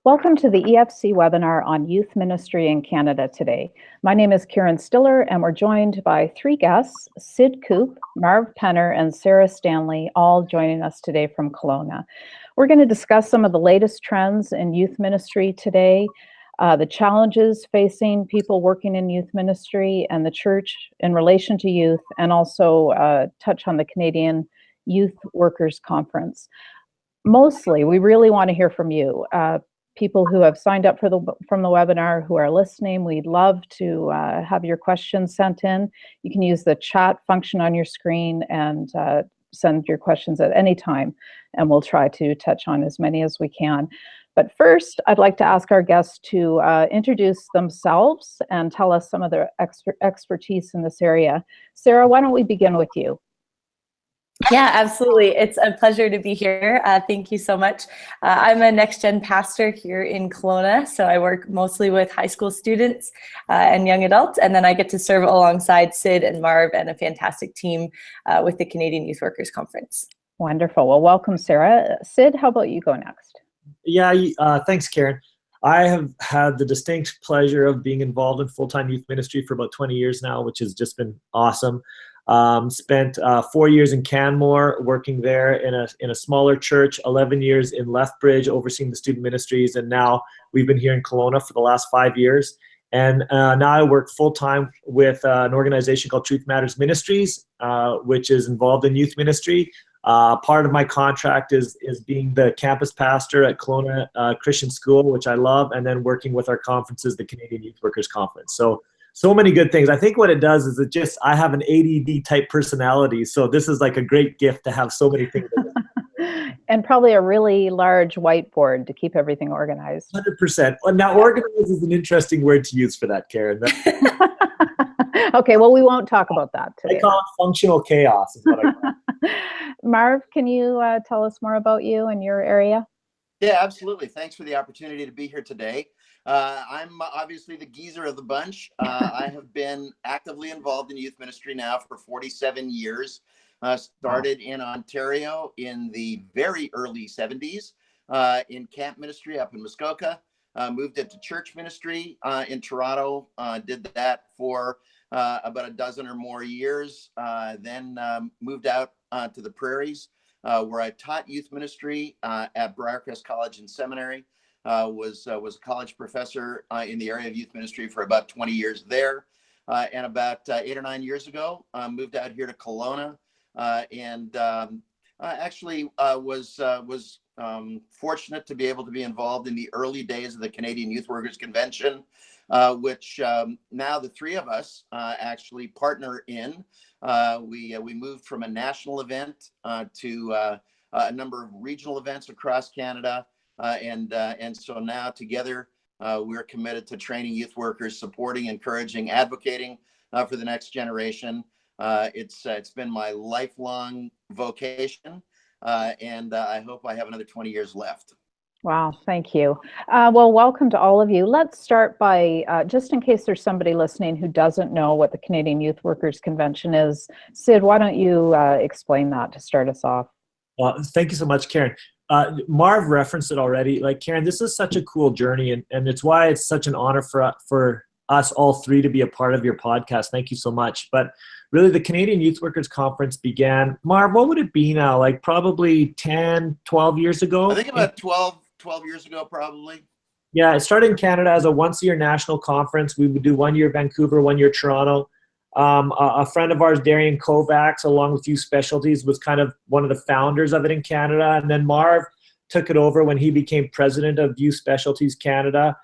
Welcome to the EFC webinar on youth ministry in Canada today. My name is Karen Stiller, and we're joined by three guests, Sid Koop, Marv Penner, and Sarah Stanley, all joining us today from Kelowna. We're going to discuss some of the latest trends in youth ministry today, the challenges facing people working in youth ministry and the church in relation to youth, and also touch on the Canadian Youth Workers Conference. Mostly, we really want to hear from you. People who have signed up from the webinar, who are listening, we'd love to have your questions sent in. You can use the chat function on your screen and send your questions at any time, and we'll try to touch on as many as we can. But first, I'd like to ask our guests to introduce themselves and tell us some of their expertise in this area. Sarah, why don't we begin with you? Yeah, absolutely. It's a pleasure to be here. Thank you so much. I'm a next-gen pastor here in Kelowna, so I work mostly with high school students and young adults, and then I get to serve alongside Sid and Marv and a fantastic team with the Canadian Youth Workers Conference. Wonderful. Well, welcome, Sarah. Sid, how about you go next? Yeah, thanks, Karen. I have had the distinct pleasure of being involved in full-time youth ministry for about 20 years now, which has just been awesome. Spent 4 years in Canmore, working there in a smaller church, 11 years in Lethbridge, overseeing the student ministries, and now we've been here in Kelowna for the last 5 years. And now I work full-time with an organization called Truth Matters Ministries, which is involved in youth ministry. Part of my contract is being the campus pastor at Kelowna Christian School, which I love, and then working with our conferences, the Canadian Youth Workers Conference. So many good things. I think what it does is I have an ADD type personality. So this is like a great gift to have so many things. And probably a really large whiteboard to keep everything organized. 100%. Well, now, organized is an interesting word to use for that, Karen. Okay, well, we won't talk about that today. I call it functional chaos is what I call it. Marv, can you tell us more about you and your area? Yeah, absolutely. Thanks for the opportunity to be here today. I'm obviously the geezer of the bunch. I have been actively involved in youth ministry now for 47 years. Started in Ontario in the very early 70s in camp ministry up in Muskoka. Moved into church ministry in Toronto. Did that for about a dozen or more years. Then moved out to the prairies where I taught youth ministry at Briarcrest College and Seminary. Was a college professor in the area of youth ministry for about 20 years there. And about 8 or 9 years ago, moved out here to Kelowna and actually was fortunate to be able to be involved in the early days of the Canadian Youth Workers Convention, which now the three of us actually partner in. We moved from a national event to a number of regional events across Canada. And so now together we're committed to training youth workers, supporting, encouraging, advocating for the next generation. It's been my lifelong vocation, and I hope I have another 20 years left. Wow, thank you. Well, welcome to all of you. Let's start by, just in case there's somebody listening who doesn't know what the Canadian Youth Workers Convention is, Sid, why don't you explain that to start us off? Thank you so much, Karen. Marv referenced it already. Like, Karen, this is such a cool journey, and it's why it's such an honor for us all three to be a part of your podcast. Thank you so much. But really, the Canadian Youth Workers Conference began, Marv, what would it be now? Like probably 10, 12 years ago? I think about 12 years ago, probably. Yeah, it started in Canada as a once-a-year national conference. We would do 1 year Vancouver, 1 year Toronto. A friend of ours, Darian Kovacs, along with Youth Specialties, was kind of one of the founders of it in Canada. And then Marv took it over when he became president of Youth Specialties Canada.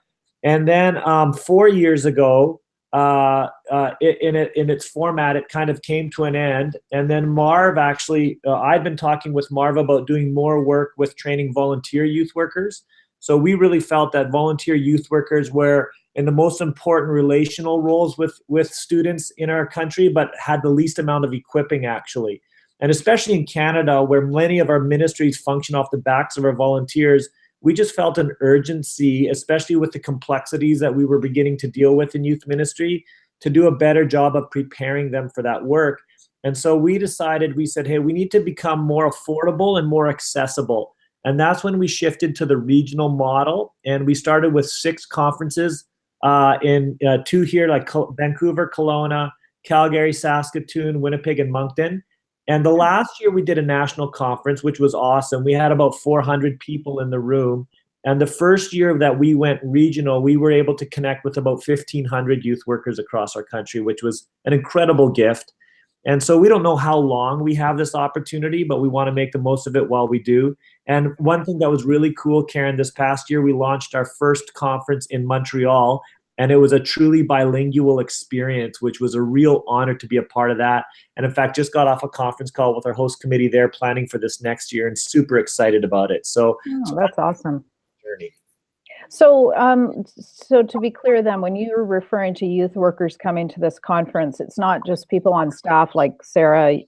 And then 4 years ago, in its format, it kind of came to an end. And then Marv actually, I've been talking with Marv about doing more work with training volunteer youth workers. So we really felt that volunteer youth workers were in the most important relational roles with students in our country, but had the least amount of equipping actually. And especially in Canada, where many of our ministries function off the backs of our volunteers, we just felt an urgency, especially with the complexities that we were beginning to deal with in youth ministry, to do a better job of preparing them for that work. And so we said, hey, we need to become more affordable and more accessible. And that's when we shifted to the regional model. And we started with 6 conferences in 2 here, like Vancouver, Kelowna, Calgary, Saskatoon, Winnipeg, and Moncton. And the last year we did a national conference, which was awesome. We had about 400 people in the room. And the first year that we went regional, we were able to connect with about 1,500 youth workers across our country, which was an incredible gift. And so we don't know how long we have this opportunity, but we want to make the most of it while we do. And one thing that was really cool, Karen, this past year, we launched our first conference in Montreal, and it was a truly bilingual experience, which was a real honor to be a part of that. And in fact, just got off a conference call with our host committee there planning for this next year and super excited about it. So that's awesome. Journey. So, so to be clear then, when you're referring to youth workers coming to this conference, it's not just people on staff like Sarah,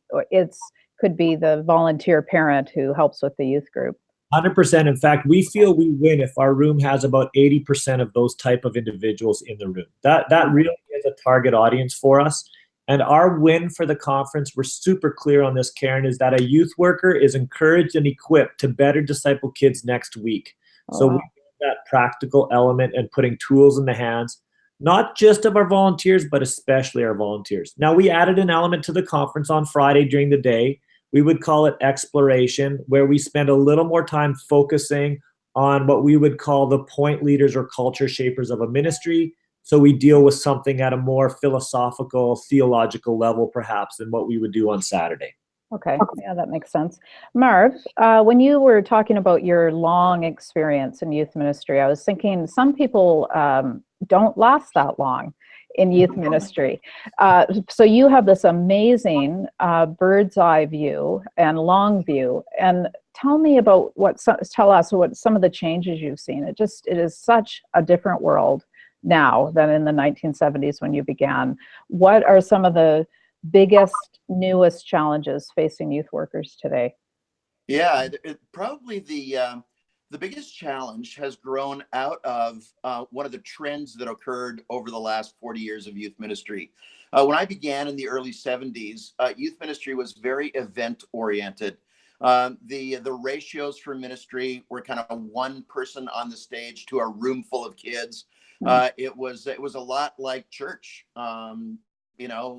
could be the volunteer parent who helps with the youth group. 100%. In fact, we feel we win if our room has about 80% of those type of individuals in the room. That really is a target audience for us. And our win for the conference, we're super clear on this, Karen, is that a youth worker is encouraged and equipped to better disciple kids next week. So we that practical element and putting tools in the hands, not just of our volunteers, but especially our volunteers. Now, we added an element to the conference on Friday during the day. We would call it exploration, where we spend a little more time focusing on what we would call the point leaders or culture shapers of a ministry. So we deal with something at a more philosophical, theological level, perhaps, than what we would do on Saturday. Okay, yeah, that makes sense. Marv, when you were talking about your long experience in youth ministry, I was thinking some people don't last that long in youth ministry. So you have this amazing bird's eye view and long view. And tell me about tell us what some of the changes you've seen. It is such a different world now than in the 1970s when you began. What are some of the biggest, newest challenges facing youth workers today? Yeah, probably the biggest challenge has grown out of one of the trends that occurred over the last 40 years of youth ministry. When I began in the early 70s, youth ministry was very event oriented. The ratios for ministry were kind of one person on the stage to a room full of kids. It was a lot like church.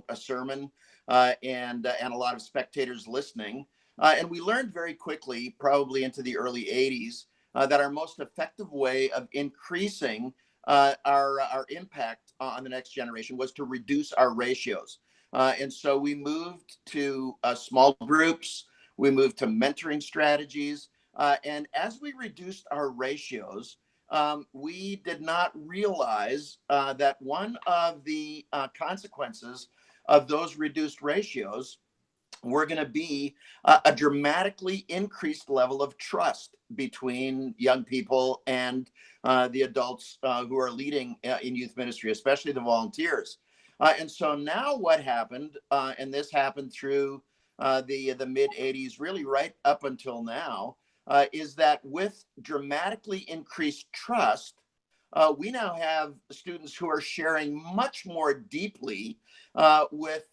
A sermon and a lot of spectators listening. And we learned very quickly, probably into the early 80s, that our most effective way of increasing our impact on the next generation was to reduce our ratios. And so we moved to small groups, we moved to mentoring strategies. And as we reduced our ratios, we did not realize that one of the consequences of those reduced ratios were going to be a dramatically increased level of trust between young people and the adults who are leading in youth ministry, especially the volunteers. And so now what happened, and this happened through the mid 80s, really right up until now, is that with dramatically increased trust, we now have students who are sharing much more deeply with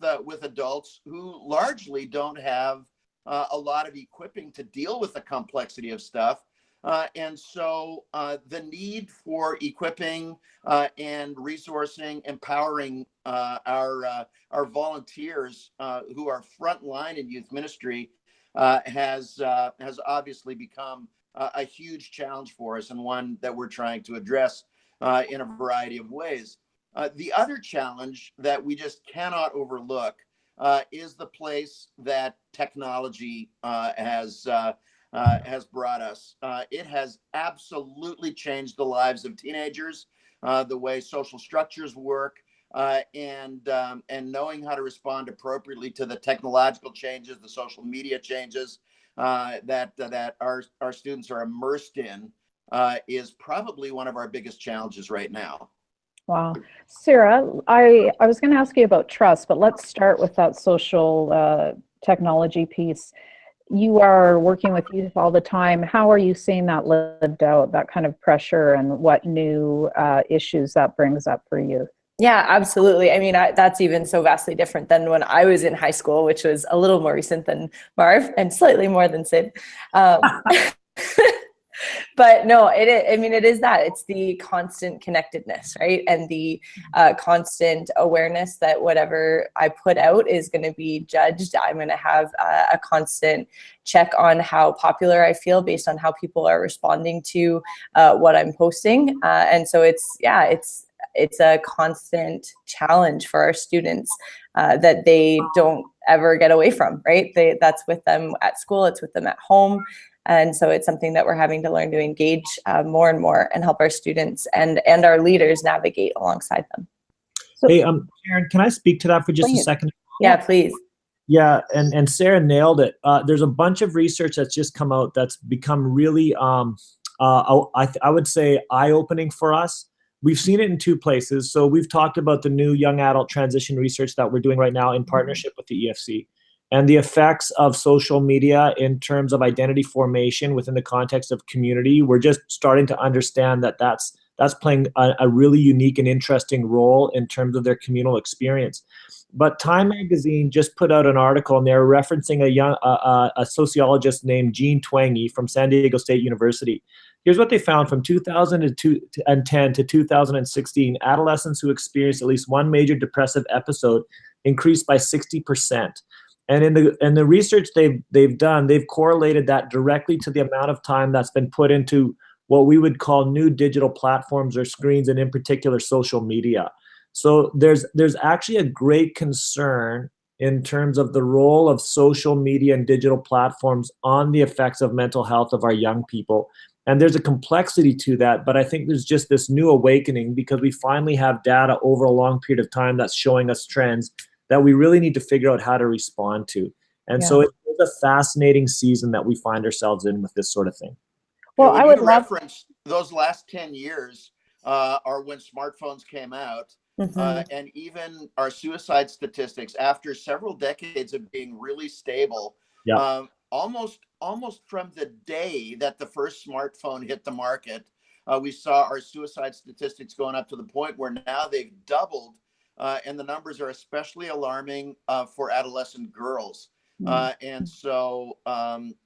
adults who largely don't have a lot of equipping to deal with the complexity of stuff. And so the need for equipping and resourcing, empowering our volunteers who are frontline in youth ministry has obviously become a huge challenge for us, and one that we're trying to address in a variety of ways. The other challenge that we just cannot overlook is the place that technology has brought us. It has absolutely changed the lives of teenagers, the way social structures work, and knowing how to respond appropriately to the technological changes, the social media changes that our students are immersed in is probably one of our biggest challenges right now. Wow. Sarah, I was going to ask you about trust, but let's start with that social technology piece. You are working with youth all the time. How are you seeing that lived out, that kind of pressure, and what new issues that brings up for you? Yeah, absolutely. I mean, that's even so vastly different than when I was in high school, which was a little more recent than Marv and slightly more than Sid. But no, I mean, it is that. It's the constant connectedness, right? And the constant awareness that whatever I put out is going to be judged. I'm going to have a constant check on how popular I feel based on how people are responding to what I'm posting. And so it's a constant challenge for our students that they don't ever get away from, right? That's with them at school, it's with them at home. And so it's something that we're having to learn to engage more and more and help our students and our leaders navigate alongside them. So, Hey, Karen, can I speak to that for just a second? Yeah, please. Yeah, and Sarah nailed it. There's a bunch of research that's just come out that's become really, I would say, eye-opening for us. We've seen it in two places. So we've talked about the new young adult transition research that we're doing right now in partnership with the EFC, and the effects of social media in terms of identity formation within the context of community. We're just starting to understand that that's playing a really unique and interesting role in terms of their communal experience. But Time Magazine just put out an article, and they're referencing a sociologist named Jean Twenge from San Diego State University. Here's what they found from 2010 to 2016. Adolescents who experienced at least one major depressive episode increased by 60%. And in the research they've done, they've correlated that directly to the amount of time that's been put into what we would call new digital platforms or screens, and in particular social media. So there's actually a great concern in terms of the role of social media and digital platforms on the effects of mental health of our young people. And there's a complexity to that, but I think there's just this new awakening because we finally have data over a long period of time that's showing us trends that we really need to figure out how to respond to. And so it's a fascinating season that we find ourselves in with this sort of thing. well, I would reference those last 10 years are when smartphones came out. And even our suicide statistics, after several decades of being really stable, almost from the day that the first smartphone hit the market, we saw our suicide statistics going up to the point where now they've doubled, and the numbers are especially alarming for adolescent girls. And so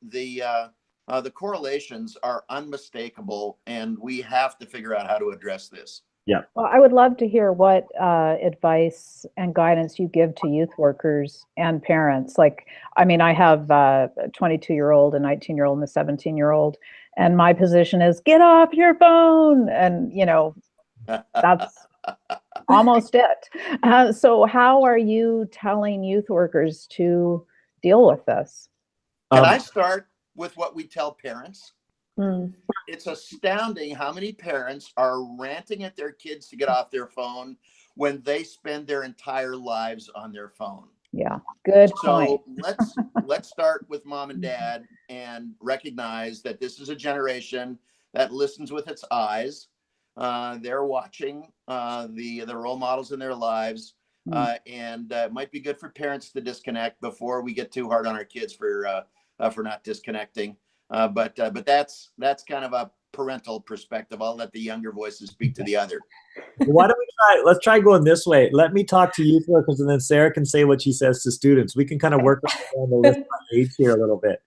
the correlations are unmistakable, and we have to figure out how to address this. Yeah. Well, I would love to hear what advice and guidance you give to youth workers and parents. Like, I mean, I have a 22-year-old, a 19-year-old, and a 17-year-old, and my position is get off your phone. And, you know, that's almost it. So how are you telling youth workers to deal with this? Can I start with what we tell parents? It's astounding how many parents are ranting at their kids to get off their phone when they spend their entire lives on their phone. Yeah, good point. So let's start with mom and dad and recognize that this is a generation that listens with its eyes. They're watching the role models in their lives, and it might be good for parents to disconnect before we get too hard on our kids for not disconnecting. But that's kind of a parental perspective. I'll let the younger voices speak to the other. Why don't we try? Let's try going this way. Let me talk to youth workers, and then Sarah can say what she says to students. We can kind of work on the list by age here a little bit.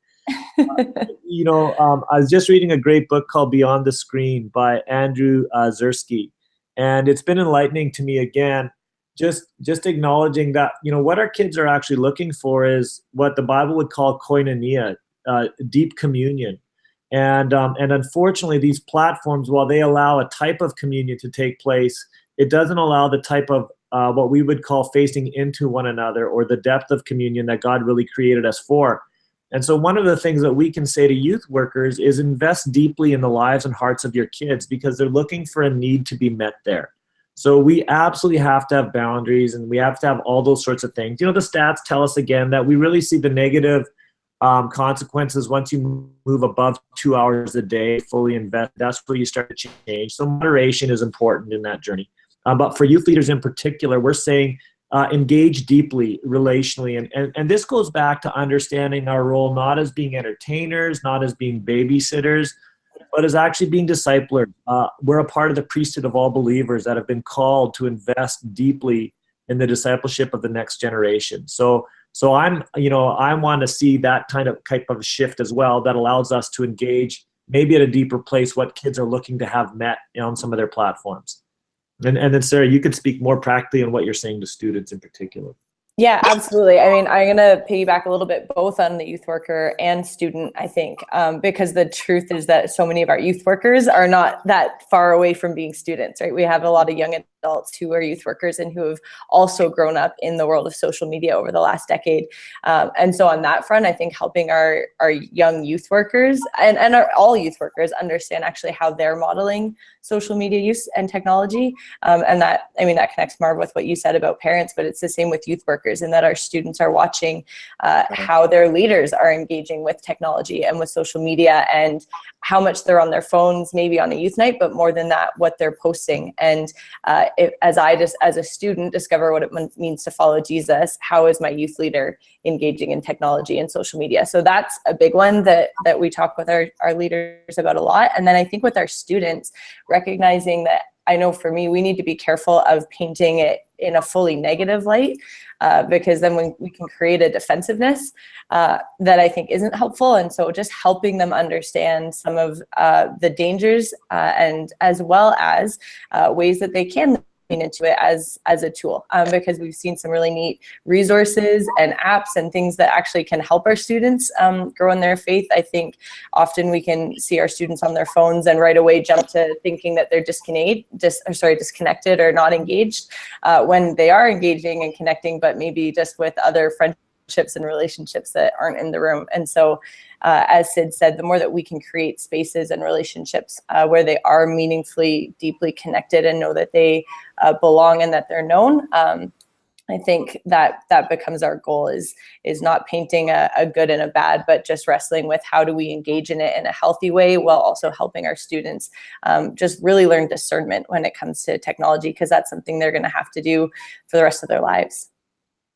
I was just reading a great book called Beyond the Screen by Andrew Zersky, and it's been enlightening to me again. Just acknowledging that what our kids are actually looking for is what the Bible would call koinonia. Deep communion, and unfortunately these platforms, while they allow a type of communion to take place, it doesn't allow the type of what we would call facing into one another, or the depth of communion that God really created us for. And so one of the things that we can say to youth workers is invest deeply in the lives and hearts of your kids, because they're looking for a need to be met there. So we absolutely have to have boundaries, and we have to have all those sorts of things. The stats tell us again that we really see the negative consequences once you move above 2 hours a day, fully invest. That's where you start to change. So moderation is important in that journey. But for youth leaders in particular, we're saying engage deeply relationally. And this goes back to understanding our role not as being entertainers, not as being babysitters, but as actually being disciplers. We're a part of the priesthood of all believers that have been called to invest deeply in the discipleship of the next generation. So I want to see that type of shift as well, that allows us to engage maybe at a deeper place what kids are looking to have met on some of their platforms. And then Sarah, you could speak more practically on what you're saying to students in particular. Yeah, absolutely. I mean, I'm going to piggyback a little bit both on the youth worker and student, I think, because the truth is that so many of our youth workers are not that far away from being students, right? We have a lot of young adults who are youth workers and who have also grown up in the world of social media over the last decade. And so on that front, I think helping our young youth workers and all youth workers understand actually how they're modeling social media use and technology. And that, I mean, that connects, Marv, with what you said about parents, but it's the same with youth workers, in that our students are watching how their leaders are engaging with technology and with social media, and how much they're on their phones, maybe on a youth night, but more than that, what they're posting. And as I just, as a student, discover what it means to follow Jesus, how is my youth leader engaging in technology and social media? So that's a big one that we talk with our leaders about a lot. And then I think with our students, recognizing that, I know for me, we need to be careful of painting it in a fully negative light, because then we can create a defensiveness that I think isn't helpful. And so just helping them understand some of the dangers and as well as ways that they can lean into it as a tool, because we've seen some really neat resources and apps and things that actually can help our students grow in their faith. I think often we can see our students on their phones and right away jump to thinking that they're disconnected or not engaged, when they are engaging and connecting, but maybe just with other friendships and relationships that aren't in the room. And so as Sid said, the more that we can create spaces and relationships where they are meaningfully, deeply connected and know that they belong and that they're known, I think that becomes our goal, is not painting a good and a bad, but just wrestling with how do we engage in it in a healthy way, while also helping our students just really learn discernment when it comes to technology, because that's something they're going to have to do for the rest of their lives.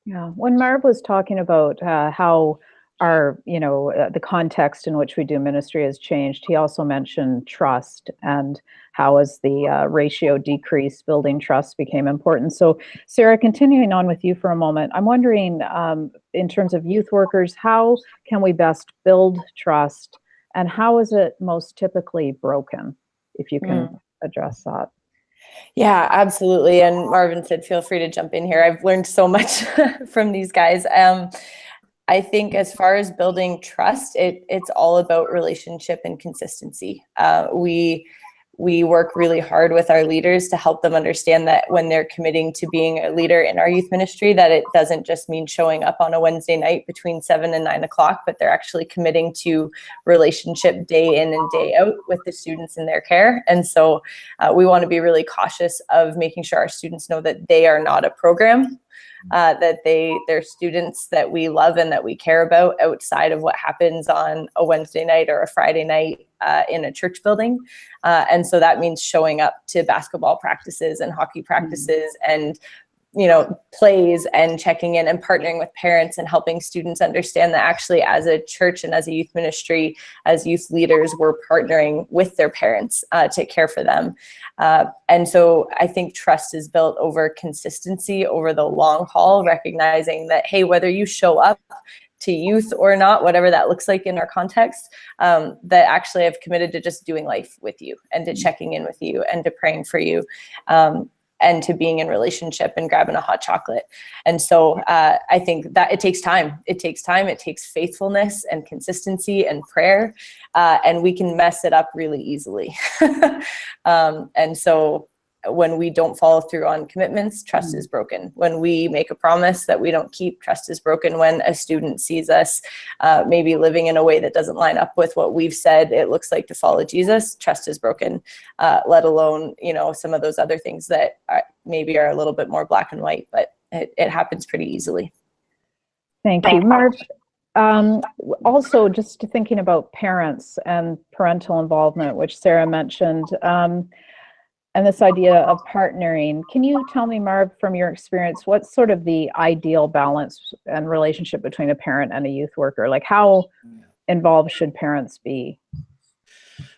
Yeah, when Marv was talking about how the context in which we do ministry has changed, he also mentioned trust and how as the ratio decreased, building trust became important. So Sarah, continuing on with you for a moment, I'm wondering, in terms of youth workers, how can we best build trust, and how is it most typically broken, if you can address that? Yeah, absolutely. And Marvin said, feel free to jump in here. I've learned so much from these guys. I think as far as building trust, it's all about relationship and consistency. We work really hard with our leaders to help them understand that when they're committing to being a leader in our youth ministry, that it doesn't just mean showing up on a Wednesday night between 7 and 9 o'clock, but they're actually committing to relationship day in and day out with the students in their care. And so we want to be really cautious of making sure our students know that they are not a program, that they're students that we love and that we care about outside of what happens on a Wednesday night or a Friday night in a church building. And so that means showing up to basketball practices and hockey practices and plays, and checking in and partnering with parents and helping students understand that actually as a church and as a youth ministry, as youth leaders, we're partnering with their parents to care for them. And so I think trust is built over consistency over the long haul, recognizing that, hey, whether you show up to youth or not, whatever that looks like in our context, that actually I've committed to just doing life with you and to checking in with you and to praying for you. And to being in relationship and grabbing a hot chocolate. And so I think that it takes time. It takes time. It takes faithfulness and consistency and prayer. And we can mess it up really easily. And so when we don't follow through on commitments, trust is broken. When we make a promise that we don't keep, trust is broken. When a student sees us maybe living in a way that doesn't line up with what we've said it looks like to follow Jesus, trust is broken, let alone, some of those other things that maybe are a little bit more black and white, but it happens pretty easily. Thank you, Marv. Also, just thinking about parents and parental involvement, which Sarah mentioned, and this idea of partnering. Can you tell me, Marv, from your experience, what's sort of the ideal balance and relationship between a parent and a youth worker? Like, how involved should parents be?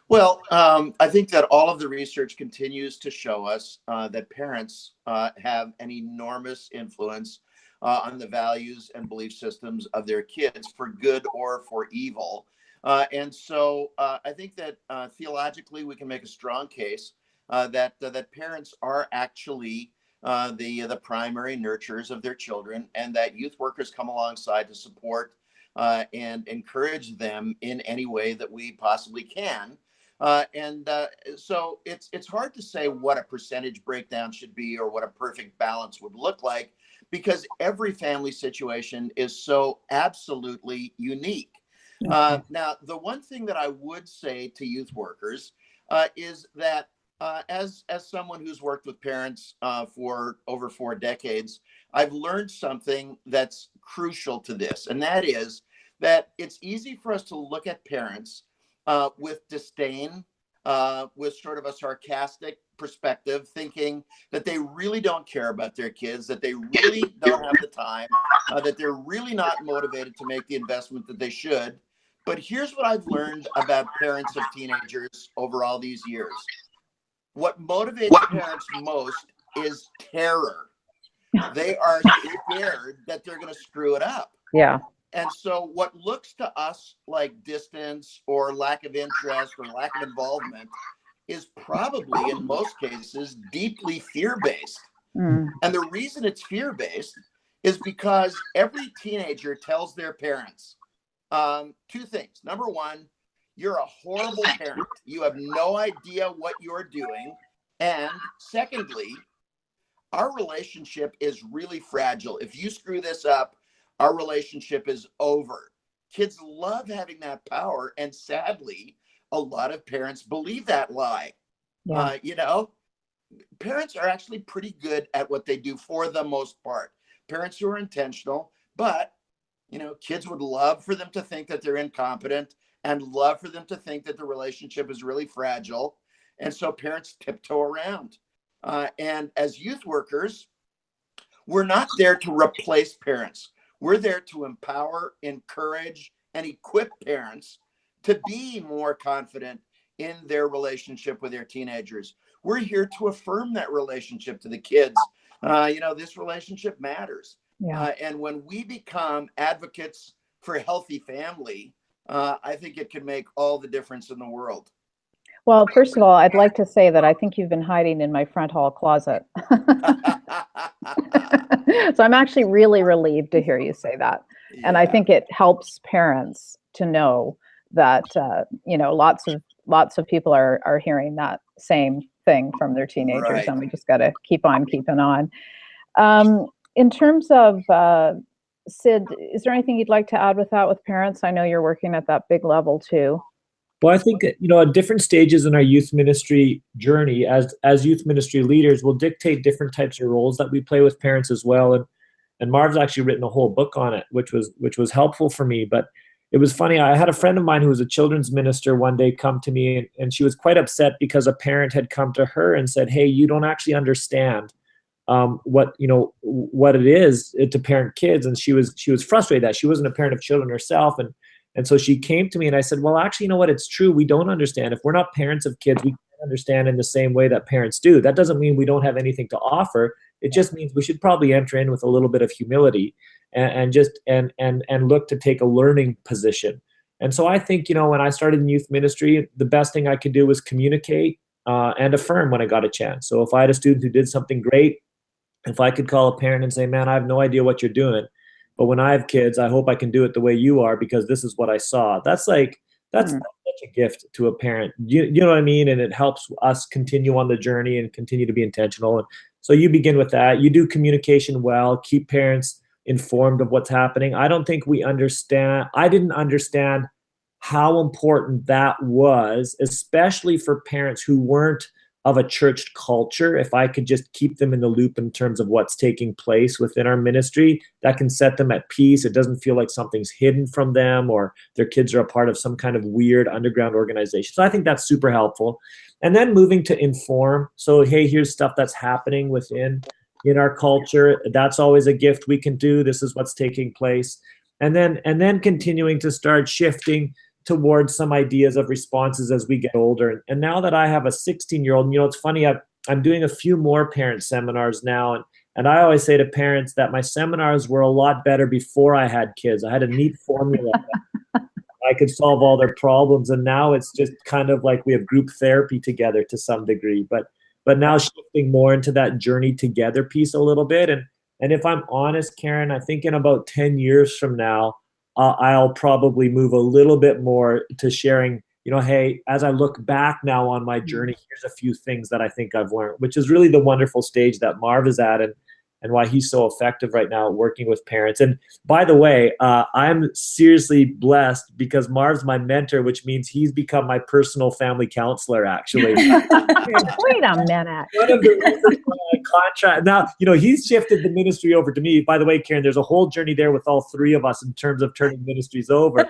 Well, I think that all of the research continues to show us that parents have an enormous influence on the values and belief systems of their kids, for good or for evil. And so I think that theologically we can make a strong case that parents are actually the primary nurturers of their children, and that youth workers come alongside to support and encourage them in any way that we possibly can. So it's hard to say what a percentage breakdown should be or what a perfect balance would look like, because every family situation is so absolutely unique. Now, the one thing that I would say to youth workers is that as someone who's worked with parents for over 4 decades, I've learned something that's crucial to this, and that is that it's easy for us to look at parents with disdain, with sort of a sarcastic perspective, thinking that they really don't care about their kids, that they really don't have the time, that they're really not motivated to make the investment that they should. But here's what I've learned about parents of teenagers over all these years. What motivates parents most is terror. They are scared that they're going to screw it up. Yeah. And so what looks to us like distance or lack of interest or lack of involvement is probably, in most cases, deeply fear-based. And the reason it's fear-based is because every teenager tells their parents 2 things. Number one, you're a horrible parent. You have no idea what you're doing. And secondly, our relationship is really fragile. If you screw this up, our relationship is over. Kids love having that power. And sadly, a lot of parents believe that lie. Yeah. Parents are actually pretty good at what they do for the most part. Parents who are intentional, but kids would love for them to think that they're incompetent and love for them to think that the relationship is really fragile. And so parents tiptoe around. And as youth workers, we're not there to replace parents. We're there to empower, encourage, and equip parents to be more confident in their relationship with their teenagers. We're here to affirm that relationship to the kids. This relationship matters. Yeah. And when we become advocates for a healthy family, I think it can make all the difference in the world. Well, first of all, I'd like to say that I think you've been hiding in my front hall closet. So I'm actually really relieved to hear you say that. Yeah. And I think it helps parents to know that, lots of people are hearing that same thing from their teenagers, right. And we just got to keep on keeping on. In terms of Sid, is there anything you'd like to add with parents? I know you're working at that big level too. Well, I think, at different stages in our youth ministry journey, as youth ministry leaders, will dictate different types of roles that we play with parents as well. And Marv's actually written a whole book on it, which was helpful for me. But it was funny. I had a friend of mine who was a children's minister one day come to me, and she was quite upset because a parent had come to her and said, "Hey, you don't actually understand what it is to parent kids." And she was frustrated that she wasn't a parent of children herself. And so she came to me and I said, well, actually, you know what? It's true. We don't understand. If we're not parents of kids, we can't understand in the same way that parents do. That doesn't mean we don't have anything to offer. It just means we should probably enter in with a little bit of humility and look to take a learning position. And so I think, when I started in youth ministry, the best thing I could do was communicate and affirm when I got a chance. So if I had a student who did something great, if I could call a parent and say, man, I have no idea what you're doing, but when I have kids, I hope I can do it the way you are because this is what I saw. That's such a gift to a parent. You know what I mean? And it helps us continue on the journey and continue to be intentional. And so you begin with that. You do communication well, keep parents informed of what's happening. I don't think I didn't understand how important that was, especially for parents who weren't of a church culture. If I could just keep them in the loop in terms of what's taking place within our ministry, that can set them at peace. It doesn't feel like something's hidden from them or their kids are a part of some kind of weird underground organization. So I think that's super helpful. And then moving to inform. So, hey, here's stuff that's happening within our culture. That's always a gift we can do. This is what's taking place. And then continuing to start shifting towards some ideas of responses as we get older. And now that I have a 16-year-old, it's funny, I'm doing a few more parent seminars now. And I always say to parents that my seminars were a lot better before I had kids. I had a neat formula. I could solve all their problems. And now it's just kind of like we have group therapy together to some degree, but now shifting more into that journey together piece a little bit. And if I'm honest, Karen, I think in about 10 years from now, I'll probably move a little bit more to sharing, hey, as I look back now on my journey, here's a few things that I think I've learned, which is really the wonderful stage that Marv is at, and why he's so effective right now working with parents. And by the way, I'm seriously blessed because Marv's my mentor, which means he's become my personal family counselor, actually. Wait a minute. One of the reasons why I contract now, he's shifted the ministry over to me. By the way, Karen, there's a whole journey there with all three of us in terms of turning ministries over.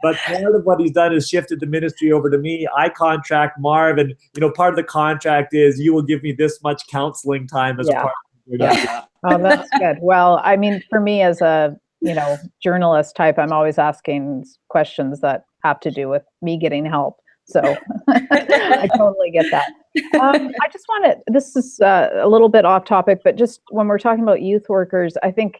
But part of what he's done is shifted the ministry over to me. I contract Marv, and part of the contract is you will give me this much counseling time as a part of Yeah. Oh, that's good. Well, I mean, for me as a, journalist type, I'm always asking questions that have to do with me getting help. So I totally get that. I just this is a little bit off topic, but just when we're talking about youth workers, I think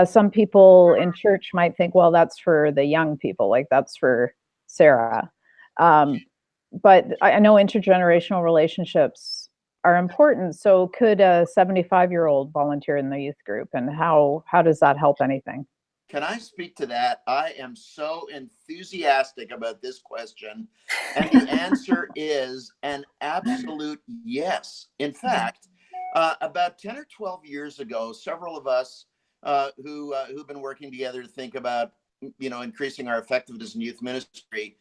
some people in church might think, well, that's for the young people, like that's for Sarah. But I know intergenerational relationships are important. So could a 75-year-old volunteer in the youth group, and how does that help anything? Can I speak to that? I am so enthusiastic about this question, and the answer is an absolute yes. In fact, about 10 or 12 years ago, several of us who've been working together to think about increasing our effectiveness in youth ministry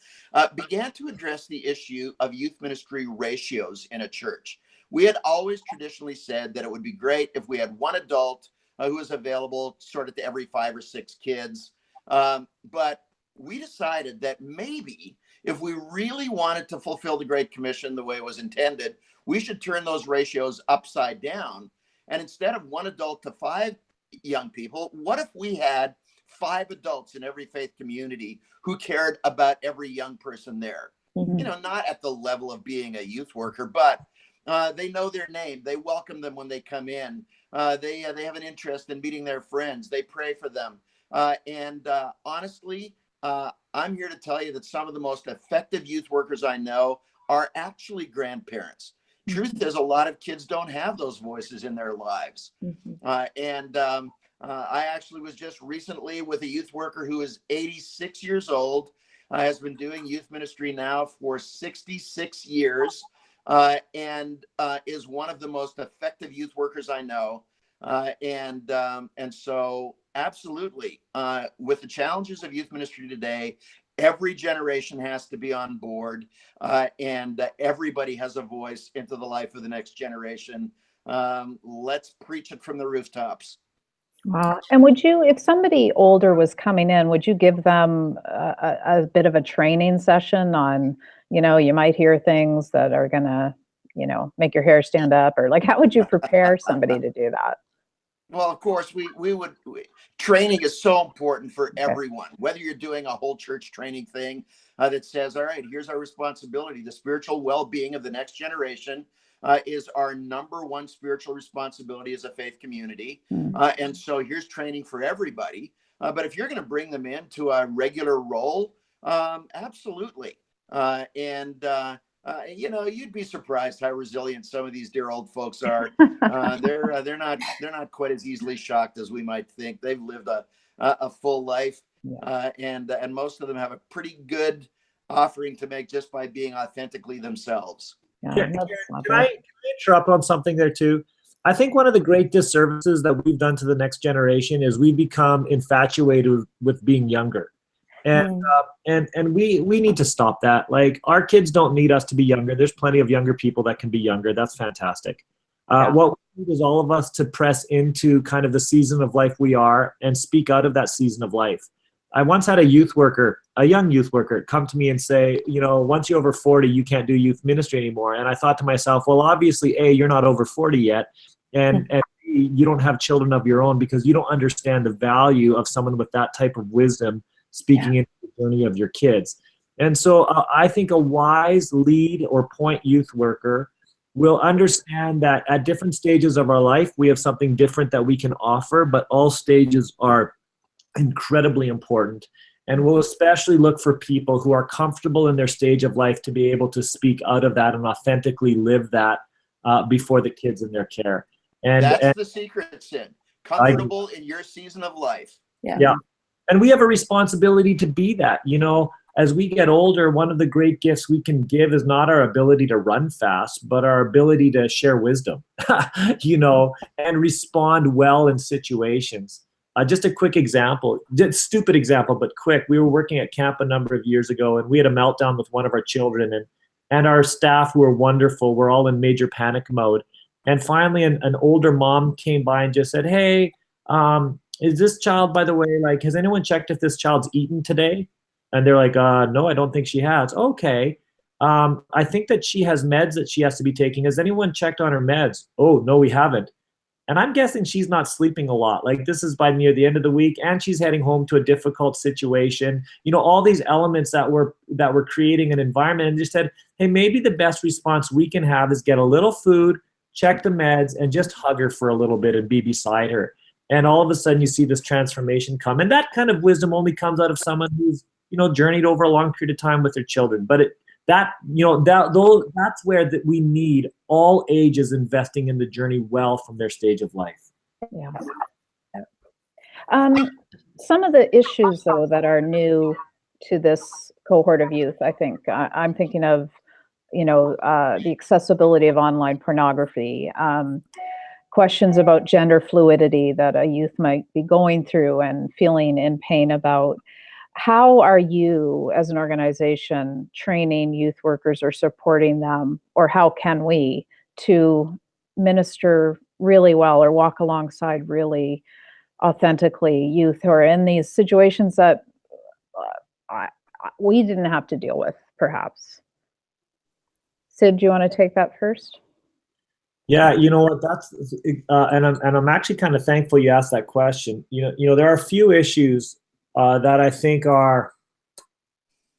began to address the issue of youth ministry ratios in a church. We had always traditionally said that it would be great if we had one adult who was available sort of to every 5 or 6 kids. But we decided that maybe if we really wanted to fulfill the Great Commission the way it was intended, we should turn those ratios upside down. And instead of one adult to 5 young people, what if we had 5 adults in every faith community who cared about every young person there? Mm-hmm. Not at the level of being a youth worker, but they know their name. They welcome them when they come in. They have an interest in meeting their friends. They pray for them. And honestly, I'm here to tell you that some of the most effective youth workers I know are actually grandparents. Truth is, a lot of kids don't have those voices in their lives. I actually was just recently with a youth worker who is 86 years old, has been doing youth ministry now for 66 years. And is one of the most effective youth workers I know. And so absolutely, with the challenges of youth ministry today, every generation has to be on board, and everybody has a voice into the life of the next generation. Let's preach it from the rooftops. Wow. And would you, if somebody older was coming in, would you give them a bit of a training session on, you might hear things that are going to, make your hair stand up, or like, how would you prepare somebody to do that? Well, of course, training is so important for everyone, whether you're doing a whole church training thing that says, all right, here's our responsibility. The spiritual well-being of the next generation is our number one spiritual responsibility as a faith community. And so here's training for everybody. But if you're going to bring them into a regular role, absolutely. You'd be surprised how resilient some of these dear old folks are. They're not quite as easily shocked as we might think. They've lived a full life, and most of them have a pretty good offering to make just by being authentically themselves. Can I interrupt on something there too? I think one of the great disservices that we've done to the next generation is we become infatuated with being younger. And we need to stop that. Like, our kids don't need us to be younger. There's plenty of younger people that can be younger. That's fantastic. What we need is all of us to press into kind of the season of life we are and speak out of that season of life. I once had a young youth worker, come to me and say, once you're over 40, you can't do youth ministry anymore. And I thought to myself, well, obviously, A, you're not over 40 yet. And B, you don't have children of your own, because you don't understand the value of someone with that type of wisdom speaking into the journey of your kids. And so I think a wise lead or point youth worker will understand that at different stages of our life, we have something different that we can offer, but all stages are incredibly important. And we'll especially look for people who are comfortable in their stage of life to be able to speak out of that and authentically live that before the kids in their care. And that's the secret, Sid. Comfortable in your season of life. Yeah. And we have a responsibility to be that. You know, as we get older, one of the great gifts we can give is not our ability to run fast, but our ability to share wisdom, you know, and respond well in situations. Just a quick example, stupid example, but quick. We were working at camp a number of years ago, and we had a meltdown with one of our children, and our staff, who were wonderful, were all in major panic mode. And finally, an older mom came by and just said, "Hey, is this child, by the way, like, has anyone checked if this child's eaten today?" And they're like, "No, I don't think she has." "Okay. I think that she has meds that she has to be taking. Has anyone checked on her meds?" "Oh, no, we haven't." And I'm guessing she's not sleeping a lot. Like, this is by near the end of the week, and she's heading home to a difficult situation. You know, all these elements that were creating an environment, and just said, hey, maybe the best response we can have is get a little food, check the meds, and just hug her for a little bit and be beside her. And all of a sudden you see this transformation come. And that kind of wisdom only comes out of someone who's, you know, journeyed over a long period of time with their children. But that's where we need all ages investing in the journey well from their stage of life. Yeah. Some of the issues, though, that are new to this cohort of youth, I think, I'm thinking of, you know, the accessibility of online pornography, questions about gender fluidity that a youth might be going through and feeling in pain about. How are you, as an organization, training youth workers or supporting them, or how can we, to minister really well or walk alongside really authentically youth who are in these situations that we didn't have to deal with, perhaps? Sid, do you want to take that first? Yeah, you know what, that's and I'm actually kind of thankful you asked that question. You know, there are a few issues that I think are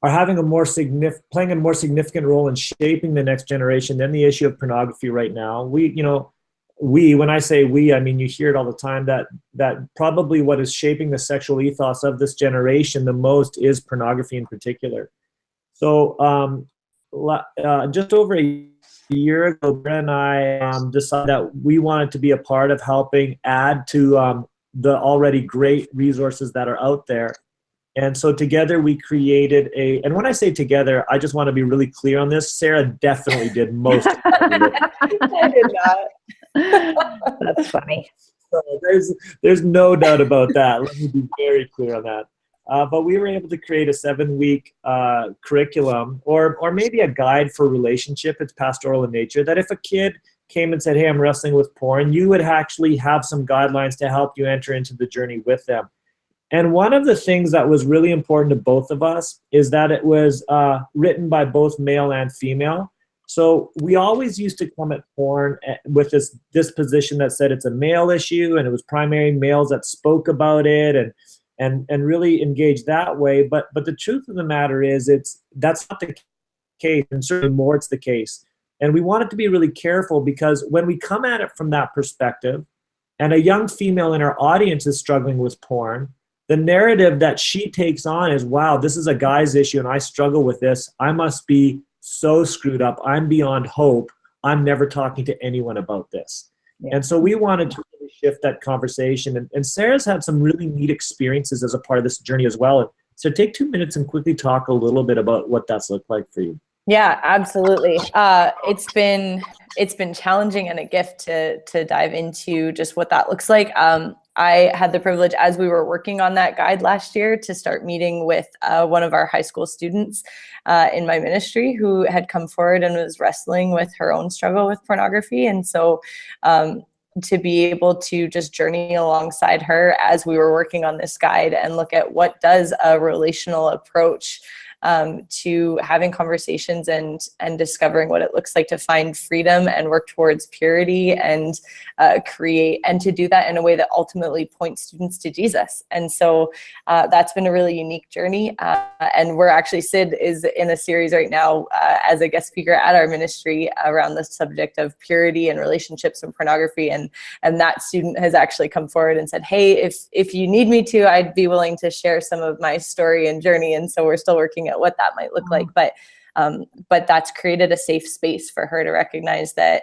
having playing a more significant role in shaping the next generation than the issue of pornography right now. When I say we, I mean, you hear it all the time, that probably what is shaping the sexual ethos of this generation the most is pornography in particular. So just over a year ago, Brent and I decided that we wanted to be a part of helping add to the already great resources that are out there. And so together we created and when I say together, I just want to be really clear on this. Sarah definitely did most of it. I did not. That's funny. So there's no doubt about that. Let me be very clear on that. But we were able to create a 7-week curriculum or maybe a guide for relationship. It's pastoral in nature, that if a kid came and said, hey, I'm wrestling with porn, you would actually have some guidelines to help you enter into the journey with them. And one of the things that was really important to both of us is that it was written by both male and female. So we always used to come at porn with this position that said it's a male issue, and it was primarily males that spoke about it and really engaged that way. But the truth of the matter is that's not the case, and certainly more it's the case. And we wanted to be really careful, because when we come at it from that perspective, and a young female in our audience is struggling with porn, the narrative that she takes on is, wow, this is a guy's issue and I struggle with this. I must be so screwed up. I'm beyond hope. I'm never talking to anyone about this. Yeah. And so we wanted to really shift that conversation. And Sarah's had some really neat experiences as a part of this journey as well. So take 2 minutes and quickly talk a little bit about what that's looked like for you. Yeah, absolutely. It's been challenging and a gift to dive into just what that looks like. I had the privilege, as we were working on that guide last year, to start meeting with one of our high school students in my ministry who had come forward and was wrestling with her own struggle with pornography. And so to be able to just journey alongside her as we were working on this guide and look at what does a relational approach to having conversations and discovering what it looks like to find freedom and work towards purity and create, and to do that in a way that ultimately points students to Jesus. And so that's been a really unique journey. And we're actually, Sid is in a series right now as a guest speaker at our ministry around the subject of purity and relationships and pornography. And that student has actually come forward and said, hey, if you need me to, I'd be willing to share some of my story and journey. And so we're still working at what that might look like. But that's created a safe space for her to recognize that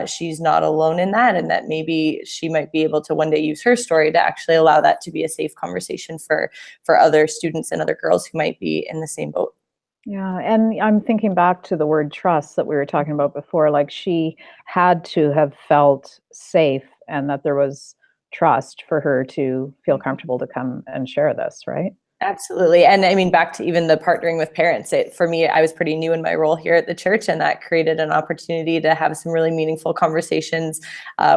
she's not alone in that, and that maybe she might be able to one day use her story to actually allow that to be a safe conversation for other students and other girls who might be in the same boat. Yeah, and I'm thinking back to the word trust that we were talking about before. Like, she had to have felt safe, and that there was trust for her to feel comfortable to come and share this, right? Absolutely. And I mean, back to even the partnering with parents, for me, I was pretty new in my role here at the church, and that created an opportunity to have some really meaningful conversations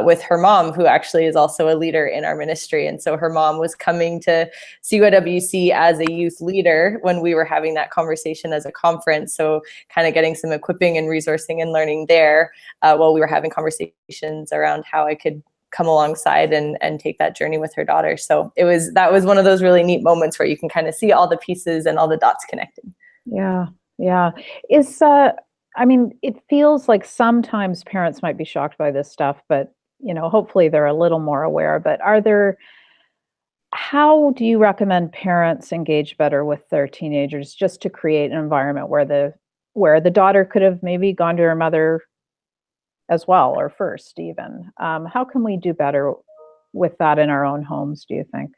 with her mom, who actually is also a leader in our ministry. And so her mom was coming to CYWC as a youth leader when we were having that conversation as a conference. So kind of getting some equipping and resourcing and learning there while we were having conversations around how I could come alongside and take that journey with her daughter. So that was one of those really neat moments where you can kind of see all the pieces and all the dots connected. Yeah. I mean, it feels like sometimes parents might be shocked by this stuff, but hopefully they're a little more aware. But how do you recommend parents engage better with their teenagers, just to create an environment where the daughter could have maybe gone to her mother as well, or first even? How can we do better with that in our own homes, do you think?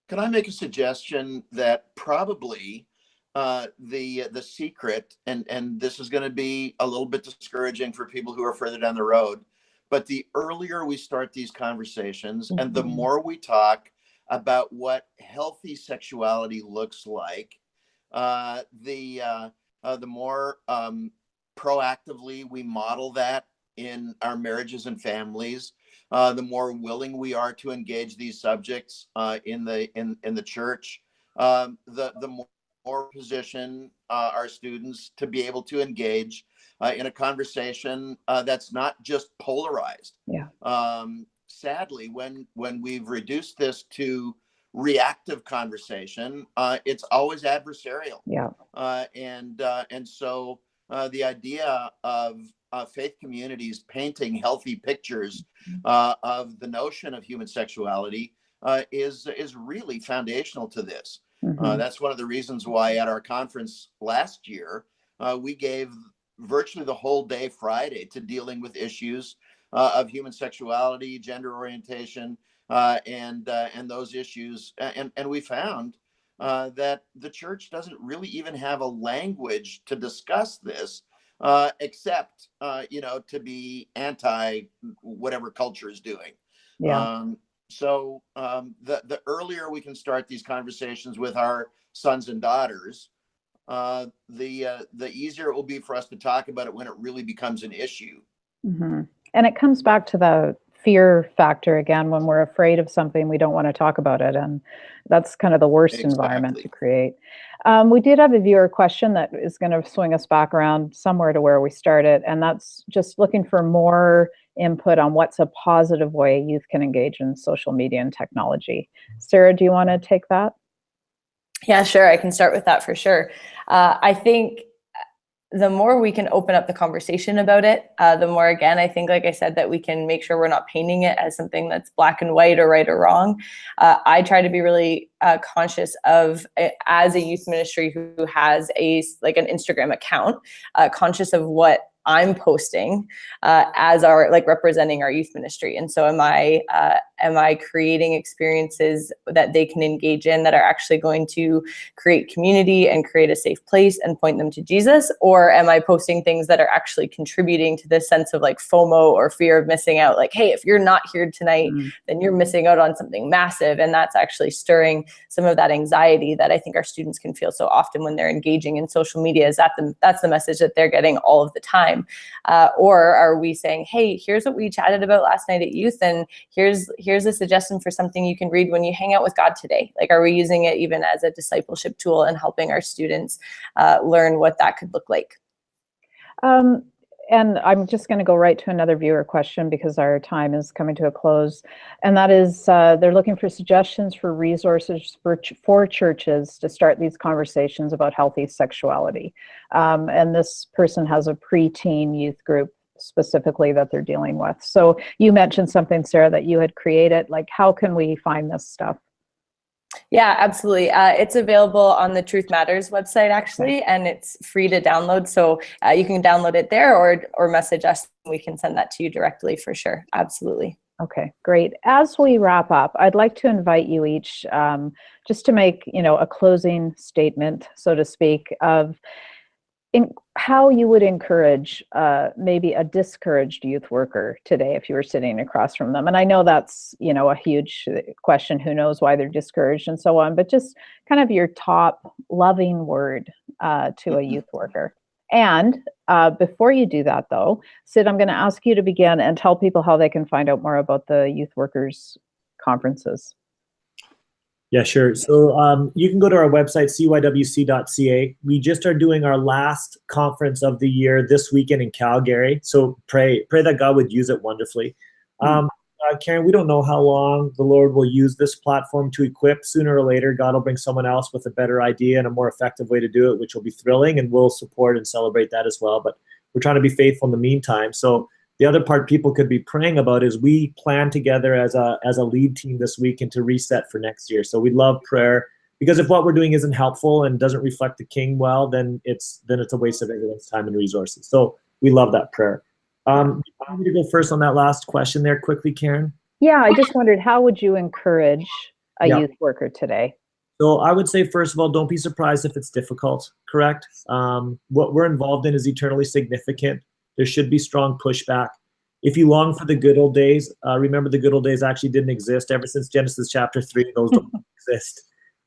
Can I make a suggestion that probably the secret, and this is going to be a little bit discouraging for people who are further down the road, but the earlier we start these conversations, and the more we talk about what healthy sexuality looks like, the more proactively we model that in our marriages and families, the more willing we are to engage these subjects in the church, the more position our students to be able to engage in a conversation that's not just polarized. Yeah. Sadly, when we've reduced this to reactive conversation, it's always adversarial. Yeah. And so the idea of faith communities painting healthy pictures of the notion of human sexuality is really foundational to this. That's one of the reasons why at our conference last year, we gave virtually the whole day Friday to dealing with issues of human sexuality, gender orientation, and those issues. And we found that the church doesn't really even have a language to discuss this, except to be anti whatever culture is doing. Yeah. So the earlier we can start these conversations with our sons and daughters, the easier it will be for us to talk about it when it really becomes an issue. And it comes back to the fear factor again. When we're afraid of something, we don't want to talk about it, and that's kind of the worst environment to create. We did have a viewer question that is going to swing us back around somewhere to where we started, and that's just looking for more input on what's a positive way youth can engage in social media and technology. Sarah, do you want to take that? Yeah, sure. I can start with that for sure. I think the more we can open up the conversation about it, the more, again, I think, like I said, that we can make sure we're not painting it as something that's black and white or right or wrong. I try to be really conscious of, as a youth ministry who has an Instagram account, conscious of what I'm posting as representing our youth ministry. And so am I creating experiences that they can engage in that are actually going to create community and create a safe place and point them to Jesus? Or am I posting things that are actually contributing to this sense of FOMO or fear of missing out? Like, hey, if you're not here tonight, then you're missing out on something massive. And that's actually stirring some of that anxiety that I think our students can feel so often when they're engaging in social media. That's the message that they're getting all of the time. time? Or are we saying, hey, here's what we chatted about last night at youth, and here's a suggestion for something you can read when you hang out with God today? Like, are we using it even as a discipleship tool and helping our students learn what that could look like? And I'm just going to go right to another viewer question because our time is coming to a close. And that is, they're looking for suggestions for resources for churches to start these conversations about healthy sexuality. And this person has a preteen youth group specifically that they're dealing with. So you mentioned something, Sarah, that you had created. Like, how can we find this stuff? Yeah, absolutely. It's available on the Truth Matters website, actually, and it's free to download. So you can download it there or message us. We can send that to you directly for sure. Absolutely. Okay, great. As we wrap up, I'd like to invite you each just to make, a closing statement, so to speak, of how you would encourage maybe a discouraged youth worker today if you were sitting across from them. And I know that's, a huge question, who knows why they're discouraged and so on, but just kind of your top loving word to a youth worker. And before you do that though, Sid, I'm going to ask you to begin and tell people how they can find out more about the youth workers conferences. Yeah, sure. So you can go to our website, CYWC.ca. We just are doing our last conference of the year this weekend in Calgary. So pray that God would use it wonderfully. Karen, we don't know how long the Lord will use this platform to equip. Sooner or later, God will bring someone else with a better idea and a more effective way to do it, which will be thrilling, and we'll support and celebrate that as well. But we're trying to be faithful in the meantime. So the other part people could be praying about is we plan together as a lead team this weekend to reset for next year. So we'd love prayer, because if what we're doing isn't helpful and doesn't reflect the King well, then it's a waste of everyone's time and resources. So we love that prayer. I'm going to go first on that last question there quickly, Karen. Yeah, I just wondered, how would you encourage a youth worker today? So I would say, first of all, don't be surprised if it's difficult, correct? What we're involved in is eternally significant. There should be strong pushback. If you long for the good old days, remember the good old days actually didn't exist. Ever since Genesis chapter 3, those don't exist.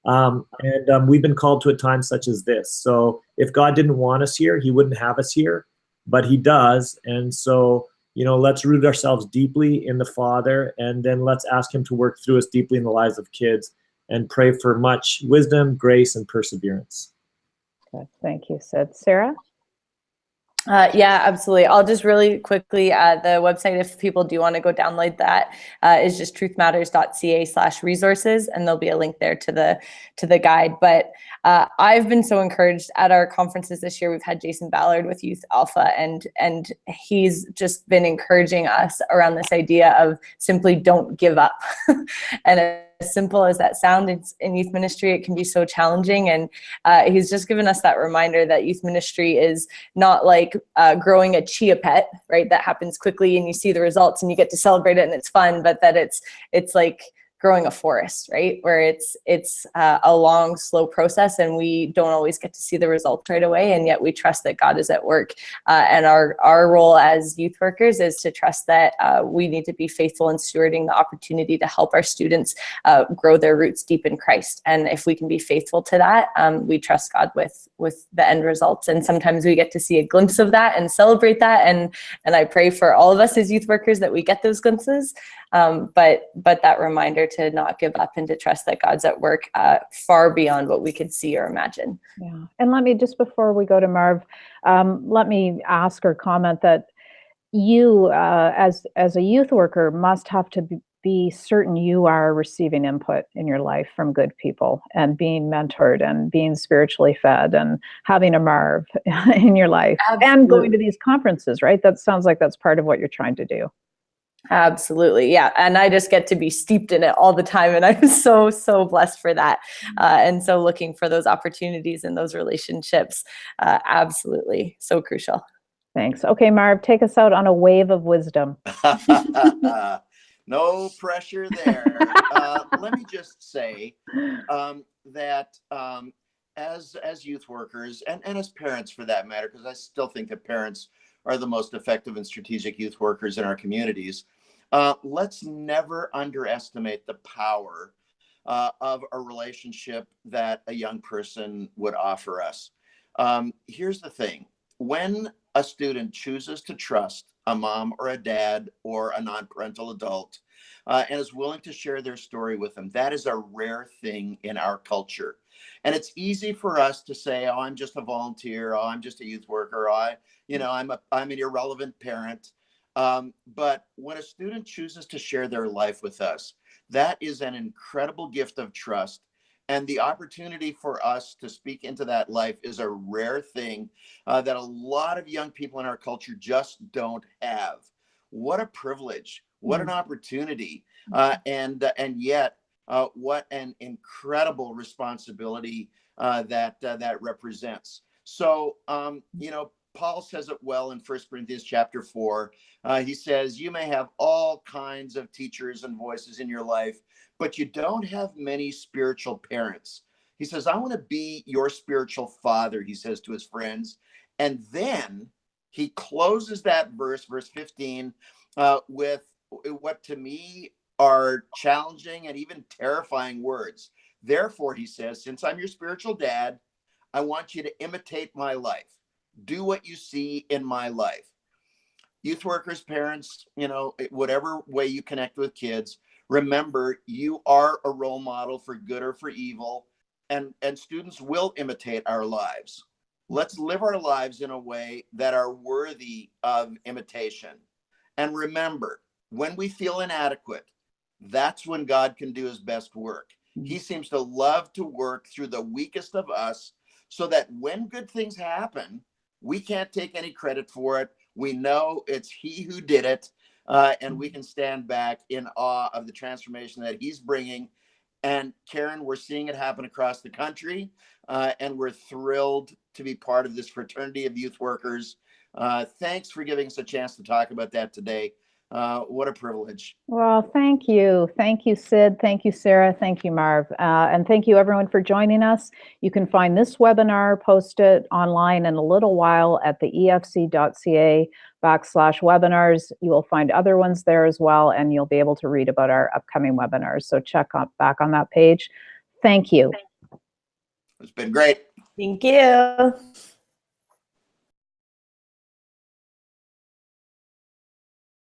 And we've been called to a time such as this. So if God didn't want us here, he wouldn't have us here, but he does. And so, let's root ourselves deeply in the Father, and then let's ask him to work through us deeply in the lives of kids, and pray for much wisdom, grace, and perseverance. Good. Thank you, Sid. Sarah? Yeah, absolutely. I'll just really quickly, the website, if people do want to go download that, is just truthmatters.ca/resources, and there'll be a link there to the guide. But I've been so encouraged at our conferences this year. We've had Jason Ballard with Youth Alpha, and he's just been encouraging us around this idea of simply don't give up. And as simple as that sounds, in youth ministry, it can be so challenging. And he's just given us that reminder that youth ministry is not like growing a chia pet, right? That happens quickly and you see the results and you get to celebrate it and it's fun, but that it's like growing a forest, right? Where it's a long, slow process, and we don't always get to see the results right away. And yet we trust that God is at work. And our role as youth workers is to trust that we need to be faithful in stewarding the opportunity to help our students grow their roots deep in Christ. And if we can be faithful to that, we trust God with the end results. And sometimes we get to see a glimpse of that and celebrate that. And I pray for all of us as youth workers that we get those glimpses. But that reminder to not give up and to trust that God's at work far beyond what we could see or imagine. Yeah. And let me, just before we go to Marv, let me ask or comment that you, as a youth worker, must have to be certain you are receiving input in your life from good people and being mentored and being spiritually fed and having a Marv in your life. Absolutely. And going to these conferences, right? That sounds like that's part of what you're trying to do. Absolutely. Yeah. And I just get to be steeped in it all the time. And I'm so, so blessed for that. And so looking for those opportunities and those relationships, absolutely. So crucial. Thanks. Okay, Marv, take us out on a wave of wisdom. No pressure there. Let me just say that as youth workers and as parents for that matter, because I still think that parents are the most effective and strategic youth workers in our communities, let's never underestimate the power of a relationship that a young person would offer us. Here's the thing. When a student chooses to trust a mom or a dad or a non-parental adult and is willing to share their story with them, that is a rare thing in our culture. And it's easy for us to say, oh, I'm just a volunteer, oh, I'm just a youth worker, I'm an irrelevant parent. But when a student chooses to share their life with us, that is an incredible gift of trust. And the opportunity for us to speak into that life is a rare thing that a lot of young people in our culture just don't have. What a privilege, what an opportunity, and yet what an incredible responsibility that represents. So, Paul says it well in 1 Corinthians chapter 4. He says, you may have all kinds of teachers and voices in your life, but you don't have many spiritual parents. He says, I want to be your spiritual father, he says to his friends. And then he closes that verse 15, with what to me are challenging and even terrifying words. Therefore, he says, since I'm your spiritual dad, I want you to imitate my life. Do what you see in my life. Youth workers, parents, whatever way you connect with kids, remember you are a role model for good or for evil, and students will imitate our lives. Let's live our lives in a way that are worthy of imitation. And remember, when we feel inadequate, that's when God can do his best work. He seems to love to work through the weakest of us so that when good things happen, we can't take any credit for it. We know it's he who did it, and we can stand back in awe of the transformation that he's bringing. And Karen, we're seeing it happen across the country, and we're thrilled to be part of this fraternity of youth workers. Thanks for giving us a chance to talk about that today. What a privilege. Well, thank you. Thank you, Sid. Thank you, Sarah. Thank you, Marv. And thank you, everyone, for joining us. You can find this webinar posted online in a little while at the efc.ca/webinars. You will find other ones there as well, and you'll be able to read about our upcoming webinars. So check back on that page. Thank you. It's been great. Thank you.